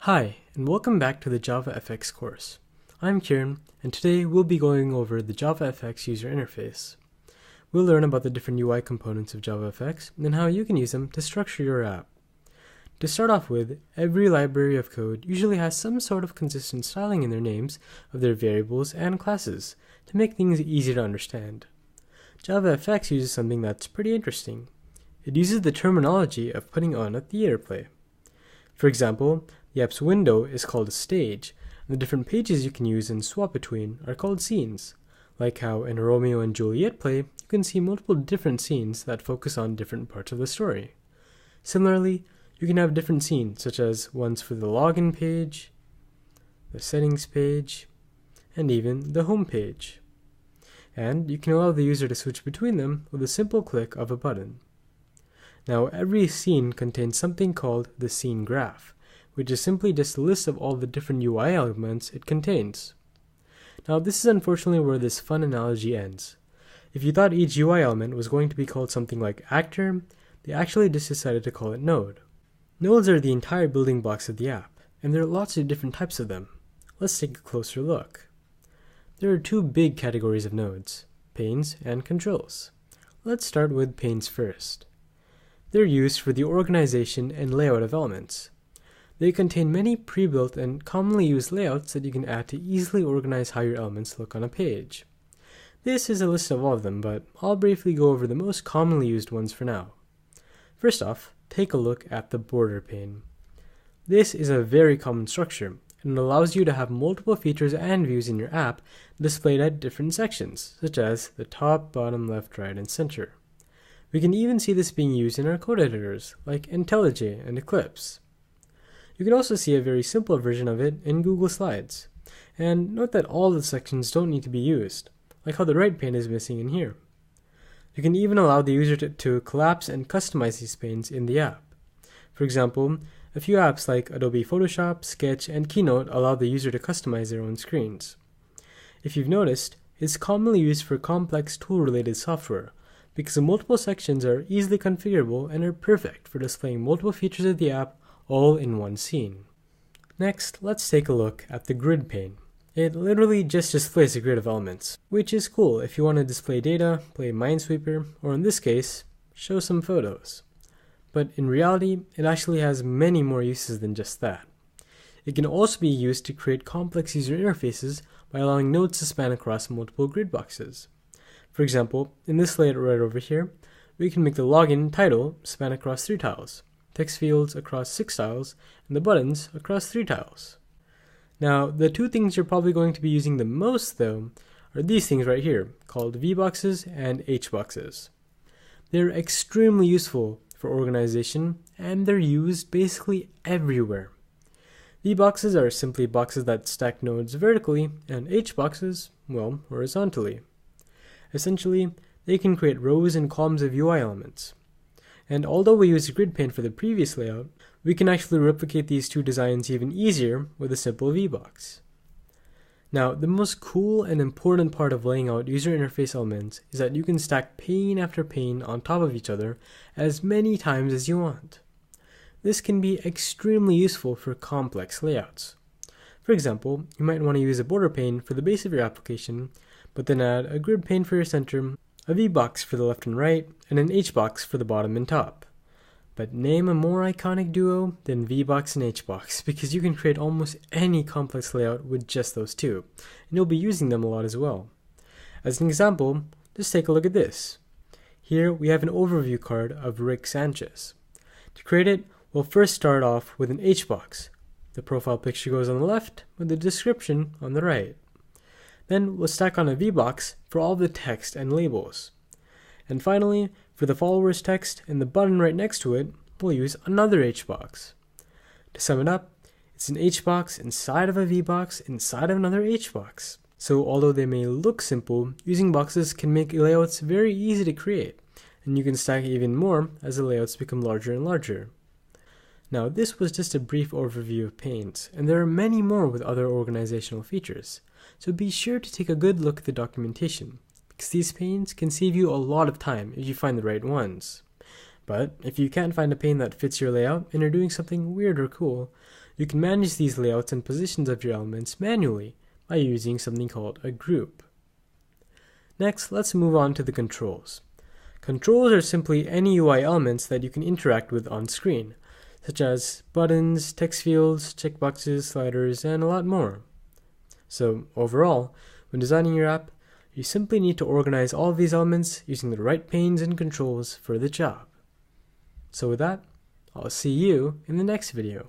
Hi, and welcome back to the JavaFX course. I'm Kiran, and today we'll be going over the JavaFX user interface. We'll learn about the different UI components of JavaFX and how you can use them to structure your app. To start off with, every library of code usually has some sort of consistent styling in their names of their variables and classes to make things easy to understand. JavaFX uses something that's pretty interesting. It uses the terminology of putting on a theater play. For example, the app's window is called a stage, and the different pages you can use and swap between are called scenes. Like how in a Romeo and Juliet play, you can see multiple different scenes that focus on different parts of the story. Similarly, you can have different scenes, such as ones for the login page, the settings page, and even the home page. And you can allow the user to switch between them with a simple click of a button. Now, every scene contains something called the scene graph, which is simply just a list of all the different UI elements it contains. Now, this is unfortunately where this fun analogy ends. If you thought each UI element was going to be called something like actor, they actually just decided to call it node. Nodes are the entire building blocks of the app, and there are lots of different types of them. Let's take a closer look. There are two big categories of nodes, panes and controls. Let's start with panes first. They're used for the organization and layout of elements. They contain many pre-built and commonly used layouts that you can add to easily organize how your elements look on a page. This is a list of all of them, but I'll briefly go over the most commonly used ones for now. First off, take a look at the border pane. This is a very common structure, and it allows you to have multiple features and views in your app displayed at different sections, such as the top, bottom, left, right, and center. We can even see this being used in our code editors, like IntelliJ and Eclipse. You can also see a very simple version of it in Google Slides. And note that all the sections don't need to be used, like how the right pane is missing in here. You can even allow the user to collapse and customize these panes in the app. For example, a few apps like Adobe Photoshop, Sketch, and Keynote allow the user to customize their own screens. If you've noticed, it's commonly used for complex tool-related software, because the multiple sections are easily configurable and are perfect for displaying multiple features of the app all in one scene. Next, let's take a look at the grid pane. It literally just displays a grid of elements, which is cool if you want to display data, play Minesweeper, or in this case, show some photos. But in reality, it actually has many more uses than just that. It can also be used to create complex user interfaces by allowing nodes to span across multiple grid boxes. For example, in this layout right over here, we can make the login title span across 3 tiles, text fields across 6 tiles, and the buttons across 3 tiles. Now, the two things you're probably going to be using the most, though, are these things right here, called V-boxes and H-boxes. They're extremely useful for organization, and they're used basically everywhere. V-boxes are simply boxes that stack nodes vertically, and H-boxes, well, horizontally. Essentially, they can create rows and columns of UI elements. And although we used grid pane for the previous layout, we can actually replicate these two designs even easier with a simple V-box. Now, the most cool and important part of laying out user interface elements is that you can stack pane after pane on top of each other as many times as you want. This can be extremely useful for complex layouts. For example, you might want to use a border pane for the base of your application, but then add a grid pane for your center, a V-box for the left and right, and an H-box for the bottom and top. But name a more iconic duo than V-box and H-box, because you can create almost any complex layout with just those two, and you'll be using them a lot as well. As an example, just take a look at this. Here we have an overview card of Rick Sanchez. To create it, we'll first start off with an H-box. The profile picture goes on the left, with the description on the right. Then we'll stack on a V-box for all the text and labels. And finally, for the followers text and the button right next to it, we'll use another H-box. To sum it up, it's an H-box inside of a V-box inside of another H-box. So although they may look simple, using boxes can make layouts very easy to create, and you can stack even more as the layouts become larger and larger. Now, this was just a brief overview of panes, and there are many more with other organizational features. So be sure to take a good look at the documentation, because these panes can save you a lot of time if you find the right ones. But if you can't find a pane that fits your layout and you're doing something weird or cool, You can manage these layouts and positions of your elements manually by using something called a group. Next, let's move on to the controls. Controls are simply any UI elements that you can interact with on screen, such as buttons, text fields, checkboxes, sliders, and a lot more. So overall, when designing your app, you simply need to organize all of these elements using the right panes and controls for the job. So with that, I'll see you in the next video.